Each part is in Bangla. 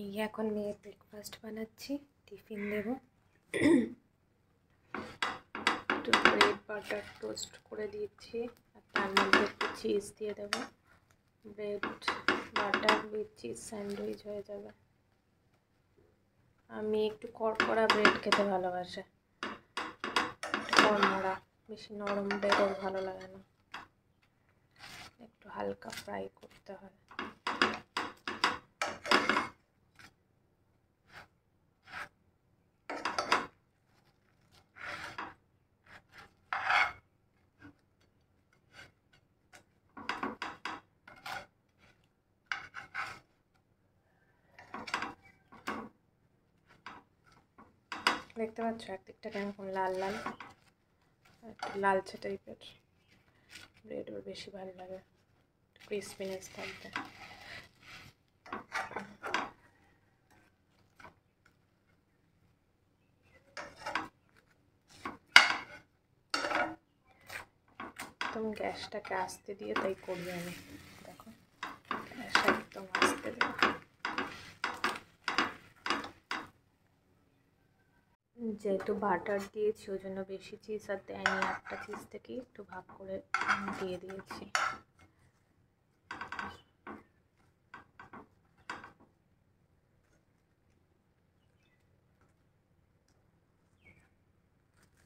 এই এখন মেয়ের ব্রেকফাস্ট বানাচ্ছি, টিফিন দেবো। একটু ব্রেড বাটার টোস্ট করে দিচ্ছি আর তার মধ্যে একটু চিজ দিয়ে দেবো। Bread butter with cheese sandwich হয়ে যাবে। আমি একটু কড়কড়া ব্রেড খেতে ভালোবাসি, কড়মড়া, বেশি নরম ব্রেড ওর ভালো লাগে না, একটু হালকা ফ্রাই করতে হয়। দেখতে পাচ্ছ একদিকটা কেমন লাল লাল, একটু লালচে টাইপের ব্রেড ওর বেশি ভালো লাগে, ক্রিসপিনেস থাকবে। একদম গ্যাসটাকে আস্তে দিয়ে তাই করি আমি, দেখো গ্যাস একদম আস্তে দেওয়া। যেহেতু বাটার দিয়েছি ওই জন্য বেশি চিজ আর দেয়নি, একটা চিজ থেকে একটু ভাগ করে দিয়ে দিয়েছি।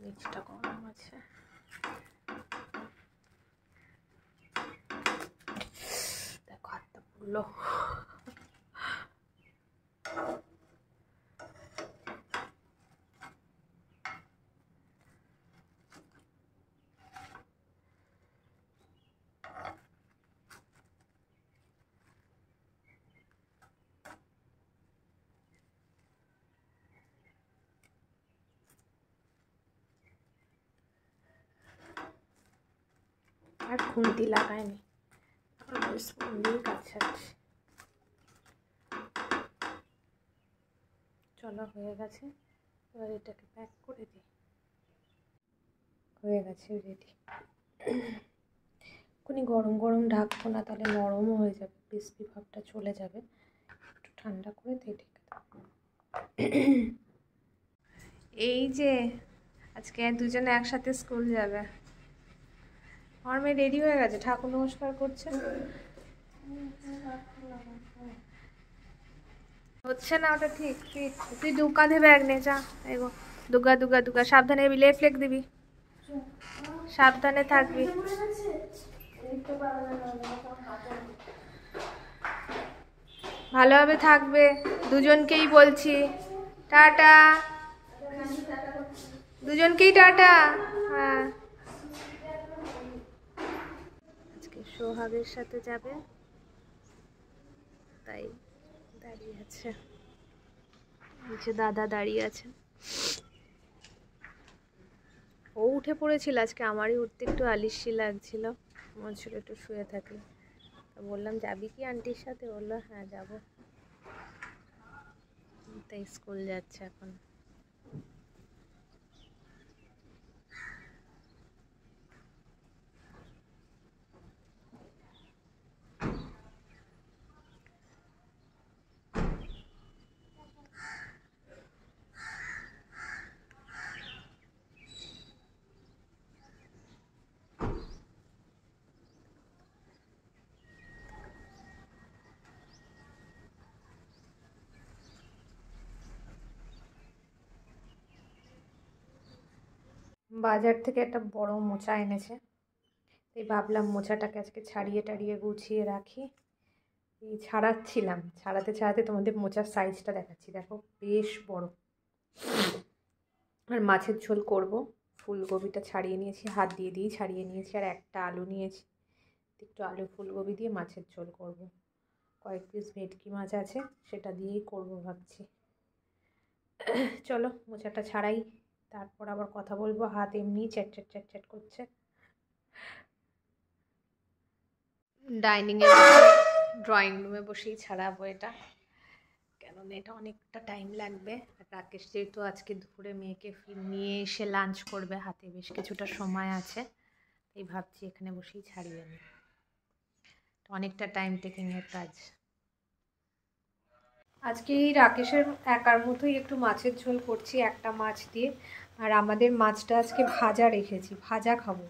নিচটা গরম আছে, দেখো হাতটা পুড়লো। আর খুন্তি লাগায়নি, স্পুন দিয়ে কাজ ছাড়ছি। চলো হয়ে গেছে, এবার এটাকে প্যাক করে দিই। হয়ে গেছে রেডি। এখনই গরম গরম ঢাকবো না, তাহলে নরমও হয়ে যাবে, ক্রিস্পি ভাবটা চলে যাবে। একটু ঠান্ডা করে দিয়ে ঢেকে দেবো। এই যে আজকে দুজনে একসাথে স্কুল যাবে। আমার মেয়ে রেডি হয়ে গেছে, ঠাকুর নমস্কার করছে। হচ্ছে না ওটা ঠিক, তুই দু কাঁধে ব্যাগ নে, যা এগো। দুগা দুগা দুগা, সাবধানে লেফট লেগ দিবি, সাবধানে থাকবি। ভালোভাবে থাকবে, দুজনকেই বলছি টাটা, দুজনকেই টাটা। হ্যাঁ, আজকে সোহাগের সাথে যাবে তাই দাঁড়িয়ে আছে, নিচে দাদা দাঁড়িয়ে আছে। ও উঠে পড়েছিল, আজকে আমারই উঠতে একটু আলিস্যি লাগছিল, মনে ছিল একটু শুয়ে থাকি। বললাম যাবি কি আন্টির সাথে, বললো হ্যাঁ যাবো, তাই স্কুল যাচ্ছে এখন। বাজার থেকে একটা বড় মোচা এনেছে, তাই ভাবলাম মোচাটাকে আজকে ছাড়িয়ে টাড়িয়ে গুছিয়ে রাখি। এই ছাড়াচ্ছিলাম, ছাড়াতে ছাড়াতে তোমাদের মোচার সাইজটা দেখাচ্ছি, দেখো বেশ বড়। আর মাছের ঝোল করব, ফুলকপিটা ছাড়িয়ে নিয়েছি, হাত দিয়ে দিয়েই ছাড়িয়ে নিয়েছি, আর একটা আলু নিয়েছি, একটু আলু ফুলকপি দিয়ে মাছের ঝোল করব। কয়েক পিস ভেটকি মাছ আছে, সেটা দিয়েই করব ভাবছি। চলো মোচাটা ছাড়াই, তারপর আবার কথা বলবো। হাত এমনি চ্যাট চ্যাট চ্যাট করছে। ড্রয়িং রুমে বসেই ছাড়াবো এটা, কেননা এটা অনেকটা টাইম লাগবে। আর রাকেশ যেহেতু আজকে দুপুরে মেয়েকে নিয়ে এসে লাঞ্চ করবে, হাতে বেশ কিছুটা সময় আছে, তাই ভাবছি এখানে বসেই ছাড়িয়ে নিই, অনেকটা টাইম টেকিংয়ের কাজ। আজকে এই রাকেশের একার মতোই একটু মাছের ঝোল করছি একটা মাছ দিয়ে। আর আমাদের মাছটা আজকে ভাজা রেখেছি, ভাজা খাবো,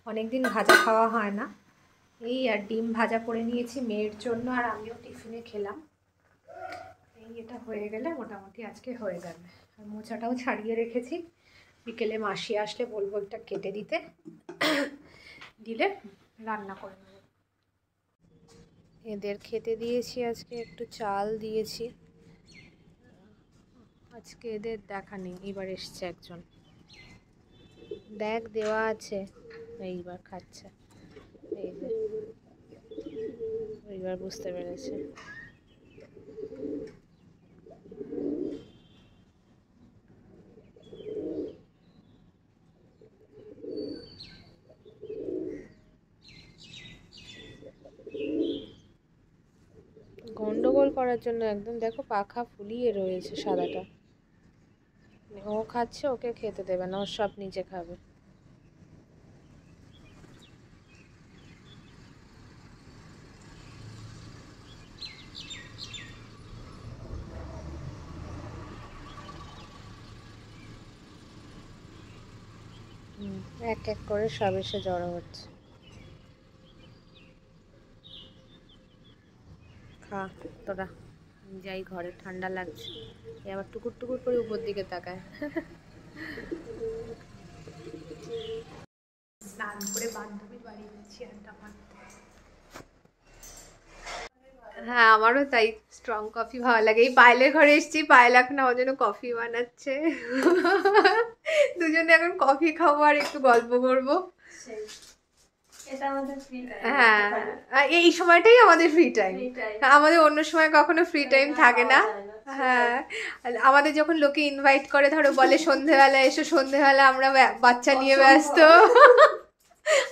অনেক দিন ভাজা খাওয়া হয় না। এই আর ডিম ভাজা করে নিয়েছি মেয়ের জন্য, আর আমিও টিফিনে খেলাম। এই এটা হয়ে গেলে মোটামুটি আজকে হয়ে যাবে। আর মোচাটাও ছাড়িয়ে রেখেছি, বিকেলে মাসি আসলে বলবো একটা কেটে দিতে, দিলে রান্না করে নেব। এদের খেতে দিয়েছি আজকে, একটু চাল দিয়েছি। আজকে এদের দেখা নেই, এবার এসছে একজন, দেখ দেওয়া আছে, এইবার খাচ্ছে। এই যে এইবার বুঝতে পেরেছে। গন্ডগোল করার জন্য একদম দেখো পাখা ফুলিয়ে রয়েছে সাদাটা। ও খাচ্ছে, ওকে খেতে দেবে না, ও সব নিজে খাবে। এক এক করে সব এসে জড়ো হচ্ছে। খা তোরা, যাই ঘরে, ঠান্ডা লাগছে। আবার টুকুর টুকুর করে উপর দিকে তাকায়। স্নান করে বান্ধবীর বাড়ি যাচ্ছি আড্ডা মারতে। হ্যাঁ আমারও তাই, স্ট্রং কফি ভালো লাগে। এই পায়েলের ঘরে এসেছি, পায়েল এখন আমার জন্য কফি বানাচ্ছে। দুজনে এখন কফি খাবো আর একটু গল্প করবো। হ্যাঁ এই সময়টাই আমাদের ফ্রি টাইম, আমাদের অন্য সময় কখনো ফ্রি টাইম থাকে না। হ্যাঁ আমাদের যখন লোকে ইনভাইট করে, ধরো বলে সন্ধেবেলা এসো, সন্ধেবেলা আমরা বাচ্চা নিয়ে ব্যস্ত।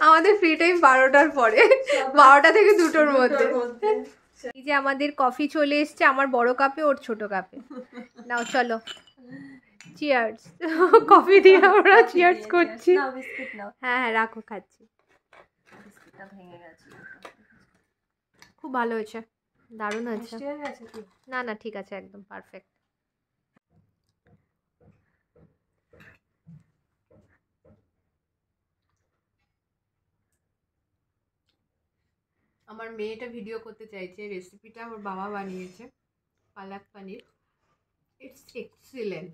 আমাদের ফ্রি টাইম 12টার পরে, 12টা থেকে 2টোর মধ্যে। এই যে আমাদের কফি চলে এসছে, আমার বড় কাপে, ওর ছোট কাপে। নাও চলো চিয়ার্স। কফি দিয়ে আমরা চিয়ার্স করছি। হ্যাঁ হ্যাঁ রাখো, খাচ্ছি। খুব ভালো হয়েছে, দারুণ হয়েছে। না না ঠিক আছে, একদম পারফেক্ট। আমার মেয়েটা ভিডিও করতে চাইছে, রেসিপিটা আমার বাবা বানিয়েছে, পালাক পানির। ইটস এক্সিলেন্ট,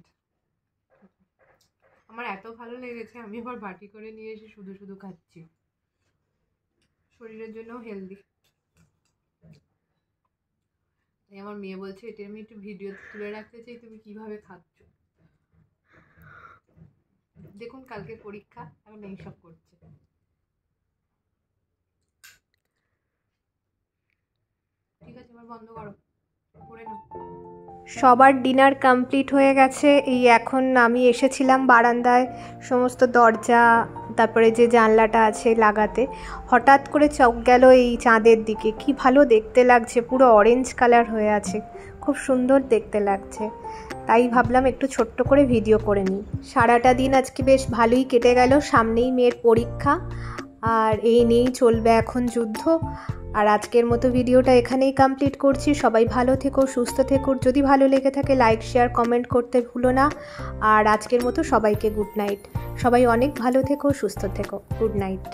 আমার এত ভালো লেগেছে, আমি আবার বাটি করে নিয়ে এসে শুধু শুধু খাচ্ছি। শরীরের জন্য হেলদি। তাই আমার মেয়ে বলছে এটা আমি একটু ভিডিও তুলে রাখতে চাই, তুমি কিভাবে খাচ্ছ। দেখুন কালকে পরীক্ষা, এখন এইসব করছে। ঠিক আছে এবার বন্ধ করো, করে নাও। সবার ডিনার কমপ্লিট হয়ে গেছে। এই এখন আমি এসেছিলাম বারান্দায় সমস্ত দরজা, তারপরে যে জানলাটা আছে লাগাতে, হঠাৎ করে চোখ গেল এই চাঁদের দিকে। কি ভালো দেখতে লাগছে, পুরো অরেঞ্জ কালার হয়ে আছে, খুব সুন্দর দেখতে লাগছে। তাই ভাবলাম একটু ছোট্ট করে ভিডিও করে নিই। সারাটা দিন আজকে বেশ ভালোই কেটে গেল, সামনেই মেয়ের পরীক্ষা, আর এই নিয়েই চলবে এখন যুদ্ধ। আর আজকের মতো ভিডিওটা এখানেই কমপ্লিট করছি। সবাই ভালো থেকো, সুস্থ থেকো। যদি ভালো লেগে থাকে লাইক শেয়ার কমেন্ট করতে ভুলো না। আর আজকের মতো সবাইকে গুড নাইট। সবাই অনেক ভালো থেকো, সুস্থ থেকো। Good night.